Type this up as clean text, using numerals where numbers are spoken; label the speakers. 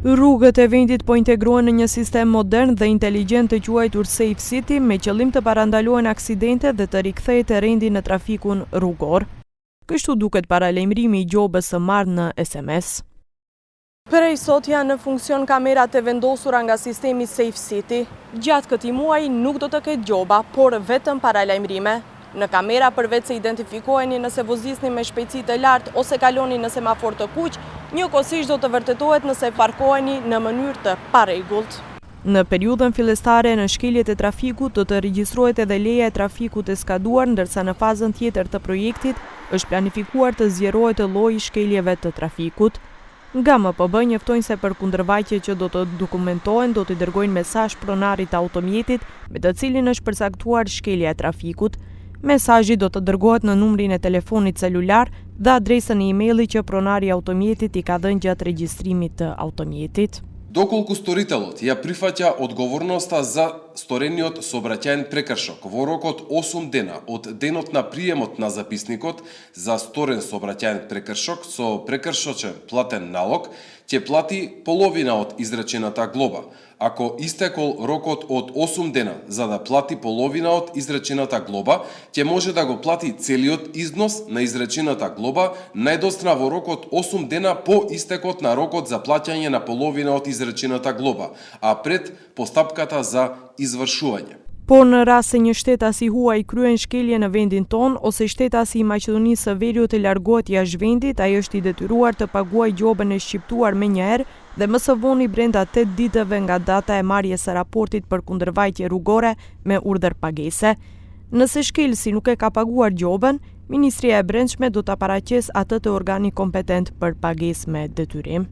Speaker 1: Rrugët e vendit po integrohen në një sistem modern dhe inteligjent të quajtur Safe City me qëllim të parandalohen aksidente dhe të rikthehet rendi në trafikun rrugor. Kështu duket paralajmërimi i gjobës së marrë në SMS. Prej sot janë në funksion kamerat e vendosura nga sistemi Safe City. Gjatë këtij muaji nuk do të ketë gjoba, por vetëm paralajmërime. Në kamera përveç se identifikoheni nëse vozisni me shpejtësi të lartë ose kaloni në semafor të kuq, njëkohësisht do të vërtetohet nëse parkoheni në mënyrë të parregullt. Në periudhën fillestare në shkeljet e trafikut do të regjistrohet edhe leja e trafikut e skaduar, ndërsa në fazën tjetër të projektit është planifikuar të zgjerohet lloji i shkeljeve të trafikut. Nga MPB njoftojnë se për kundërvajtje që do të dokumentohen do të dërgojnë mesazh pronarit të automjetit me të cilin është përcaktuar shkelja e trafikut. Mesazhi do të dërgohet në numrin e telefonit celular dhe adresën e emailit që pronari i automjetit i ka dhënë gjatë regjistrimit të automjetit.
Speaker 2: Доколку сторителот ја прифаќа одговорноста за сторениот сообраќајен прекршок во рокот 8 дена од денот на приемот на записникот за сторен сообраќајен прекршок со прекршочен платен налог, ќе плати половина од изречената глоба. Ако истекол рокот од 8 дена за да плати половина од изречената глоба, ќе може да го плати целиот износ на изречената глоба најдосна во рокот 8 дена по истекот на рокот за плаќање на половина од изречената глоба, а пред постапката за извршување.
Speaker 1: Por në rast se një shtetasi huaj kryen shkelje në vendin ton ose shtetasi i Maqedonisë së Veriut të largohet jashtë vendit, ai është i detyruar të paguajë gjobën e shqiptuar menjëherë dhe më së voni brenda 8 ditëve nga data e marrjes së raportit për kundërvajtje rrugore me urdhër pagese. Nëse shkelësi nuk e ka paguar gjobën, Ministria e Brendshme do ta paraqesë atë te organi kompetent për pagesë me detyrim.